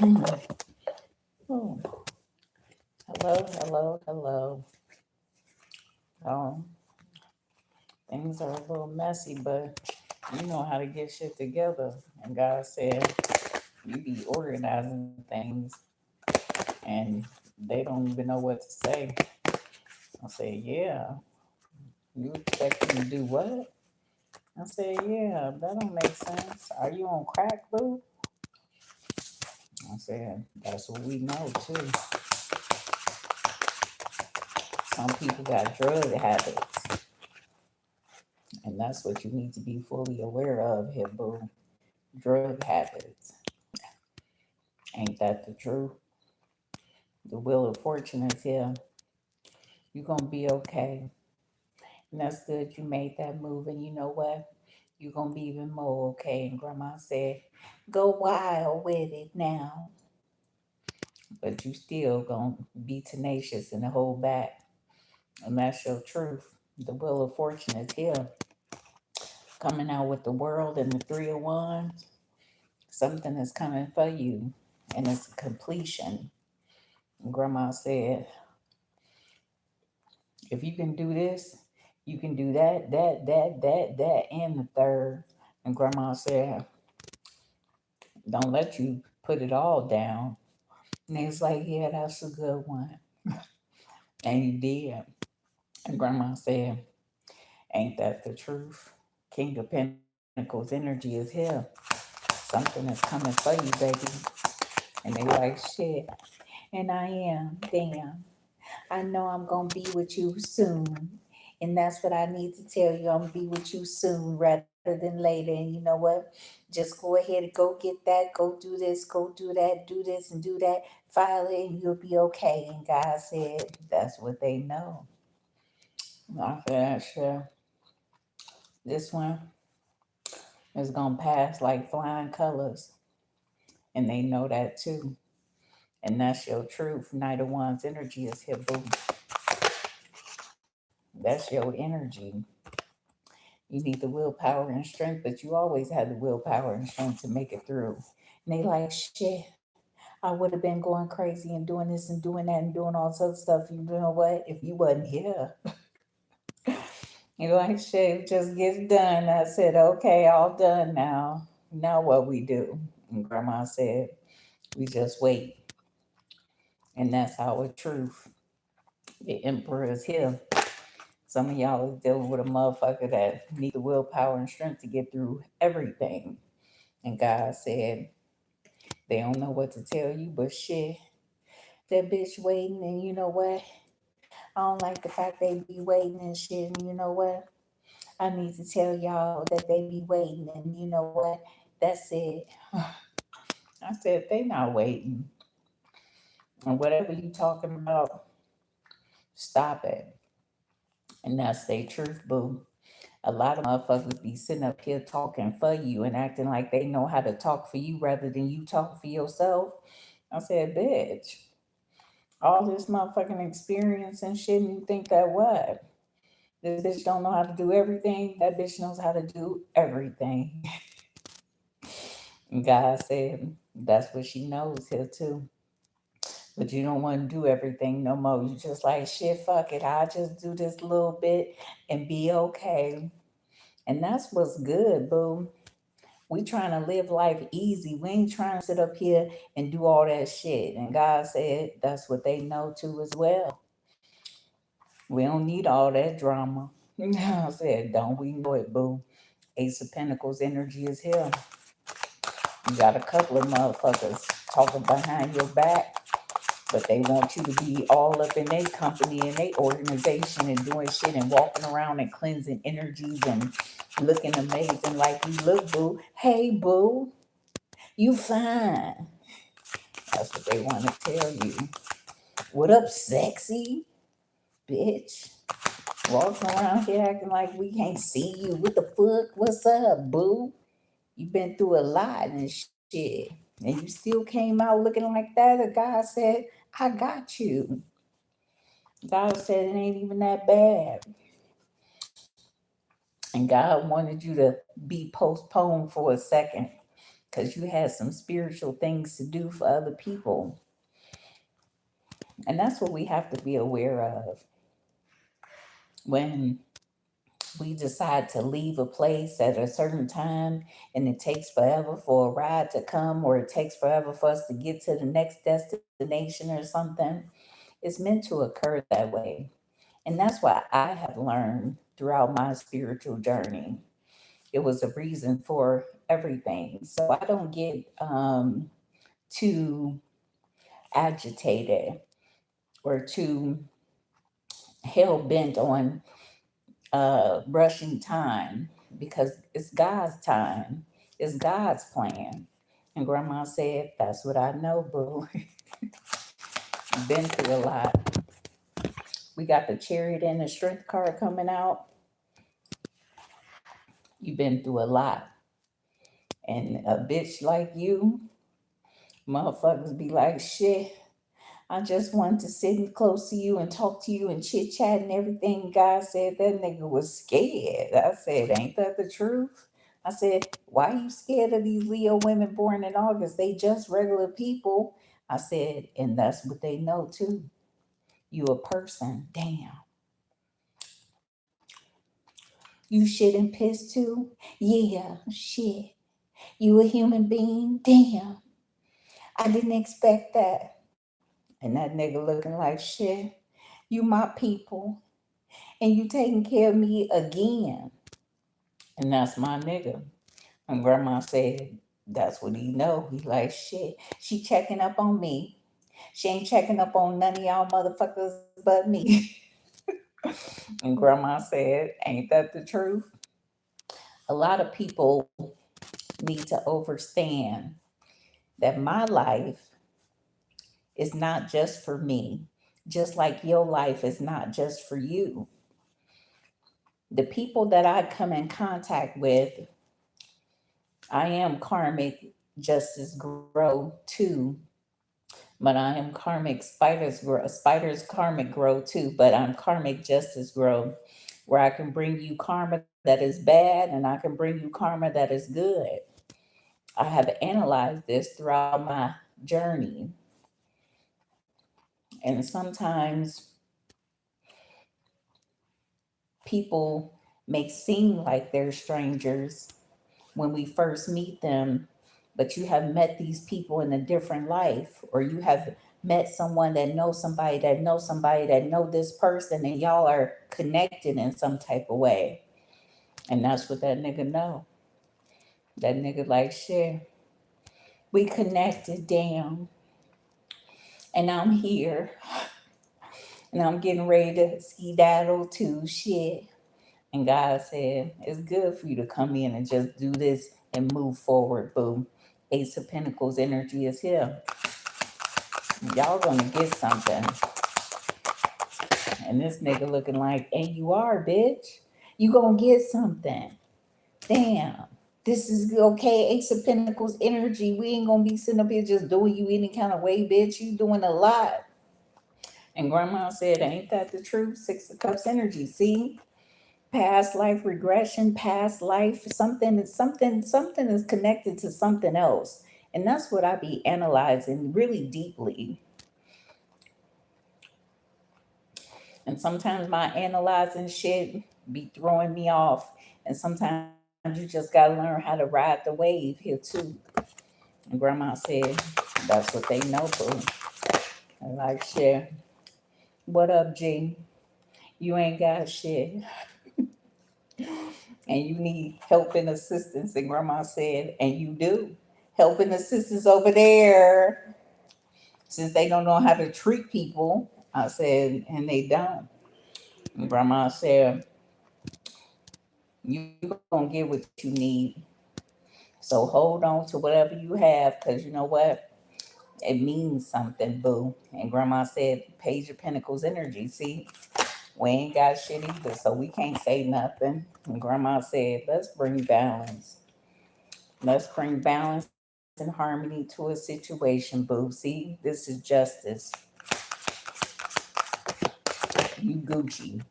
Oh, hello, hello, hello. Um, things are a little messy, but you know how to get shit together. And God said you be organizing things, and they don't even know what to say. I said, yeah. You expect me to do what? I said, yeah, that don't make sense. Are you on crack, boo? I said, that's what we know too. Some people got drug habits, and that's what you need to be fully aware of here, boo. Drug habits. Ain't that the truth? The wheel of fortune is here. You're gonna be okay. And that's good you made that move. And you know what? You're gonna be even more okay. And grandma said, go wild with it now. But you still gonna be tenacious and hold back. And that's your truth. The wheel of fortune is here. Coming out with the world and the three of wands. Something is coming for you. And it's completion. And grandma said, if you can do this, you can do that, and the third. And grandma said, don't let you put it all down. And he was like, yeah, that's a good one. And you did. And grandma said, ain't that the truth? King of Pentacles energy is here. Something is coming for you, baby. And they like, shit. And I am, damn. I know I'm going to be with you soon. And that's what I need to tell you. I'm going to be with you soon rather than later. And you know what? Just go ahead and go get that. Go do this. Go do that. Do this and do that. File it and you'll be okay. And God said, that's what they know. I said, sure. This one is going to pass like flying colors. And they know that too. And that's your truth. Knight of Wands energy is here, boom. That's your energy. You need the willpower and strength, but you always had the willpower and strength to make it through. And they like, shit, I would have been going crazy and doing this and doing that and doing all this other stuff. You know what? If you wasn't here, you're like, shit, just get done. I said, okay, all done now. Now what we do? And grandma said, we just wait. And that's our truth. The emperor is here. Some of y'all is dealing with a motherfucker that need the willpower and strength to get through everything. And God said, they don't know what to tell you, but shit, that bitch waiting, and you know what? I don't like the fact they be waiting and shit, and you know what? I need to tell y'all that they be waiting, and you know what? That's it. I said, they not waiting. And whatever you talking about, stop it. And that's their truth, boo. A lot of motherfuckers be sitting up here talking for you and acting like they know how to talk for you rather than you talk for yourself. I said, bitch, all this motherfucking experience and shit, and you think that what? This bitch don't know how to do everything. That bitch knows how to do everything. And God said, that's what she knows here too. But you don't want to do everything no more. You just like, shit, fuck it. I'll just do this little bit and be okay. And that's what's good, boo. We trying to live life easy. We ain't trying to sit up here and do all that shit. And God said that's what they know too as well. We don't need all that drama. I said, don't we know it, boo? Ace of Pentacles energy is here. You got a couple of motherfuckers talking behind your back, but they want you to be all up in their company and their organization and doing shit and walking around and cleansing energies and looking amazing like you look, boo. Hey, boo, you fine. That's what they want to tell you. What up, sexy bitch? Walking around here acting like we can't see you. What the fuck? What's up, boo? You been through a lot and shit. And you still came out looking like that. And God said, I got you. God said it ain't even that bad. And God wanted you to be postponed for a second. because you had some spiritual things to do for other people. And that's what we have to be aware of when we decide to leave a place at a certain time, and it takes forever for a ride to come, or it takes forever for us to get to the next destination or something. It's meant to occur that way. And that's what I have learned throughout my spiritual journey. It was a reason for everything. So I don't get too agitated or too hell bent on rushing time, because it's God's time, it's God's plan. And Grandma said, "That's what I know, boo." Been through a lot. We got the Chariot and the Strength card coming out. You've been through a lot. And a bitch like you, motherfuckers be like, shit, I just wanted to sit close to you and talk to you and chit chat and everything. God said that nigga was scared. I said, ain't that the truth? I said, why you scared of these Leo women born in August? They just regular people. I said, and that's what they know too. You a person. Damn. You shit and piss too? Yeah, shit. You a human being? Damn. I didn't expect that. And that nigga looking like shit. You my people. And you taking care of me again. And that's my nigga. And grandma said, that's what he know. He like, shit. She checking up on me. She ain't checking up on none of y'all motherfuckers but me. And grandma said, ain't that the truth? A lot of people need to understand that my life is not just for me, just like your life is not just for you. The people that I come in contact with, I am karmic justice grow too, but I am karmic spiders karmic grow too, but I'm karmic justice grow, where I can bring you karma that is bad and I can bring you karma that is good. I have analyzed this throughout my journey, and sometimes people may seem like they're strangers when we first meet them, but you have met these people in a different life, or you have met someone that knows somebody that knows somebody that know this person, and y'all are connected in some type of way. And that's what that nigga know. That nigga like, shit, we connected, damn. And I'm here, and I'm getting ready to skedaddle too, shit. And God said, it's good for you to come in and just do this and move forward, boo. Ace of Pentacles energy is here. Y'all gonna get something. And this nigga looking like, and you are, bitch. You gonna get something. Damn. This is okay. Ace of Pentacles energy. We ain't gonna be sitting up here just doing you any kind of way, bitch. You doing a lot. And grandma said, ain't that the truth? Six of Cups energy. See? Past life regression, past life, something is connected to something else. And that's what I be analyzing really deeply. And sometimes my analyzing shit be throwing me off. And sometimes you just gotta learn how to ride the wave here too. And grandma said, that's what they know, boo. And like shit. What up, G? You ain't got shit. And you need help and assistance. And grandma said, and you do. Help and assistance over there. Since they don't know how to treat people, I said, and they don't. And grandma said, you gonna get what you need. So hold on to whatever you have, because you know what? It means something, boo. And grandma said, Page of Pentacles energy. See, we ain't got shit either, so we can't say nothing. And grandma said, let's bring balance. Let's bring balance and harmony to a situation, boo. See, this is justice. You Gucci.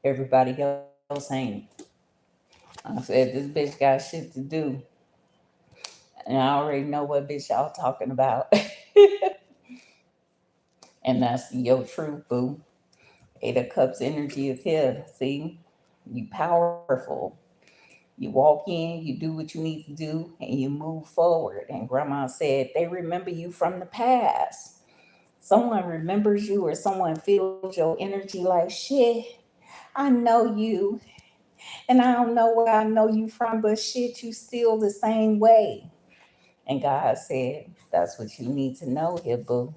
Everybody else ain't. I said, this bitch got shit to do. And I already know what bitch y'all talking about. And that's your truth, boo. Eight of Cups energy is here. See? You powerful. You walk in, you do what you need to do, and you move forward. And grandma said they remember you from the past. Someone remembers you or someone feels your energy like shit. I know you, and I don't know where I know you from, but shit, you still the same way. And God said, that's what you need to know here, boo.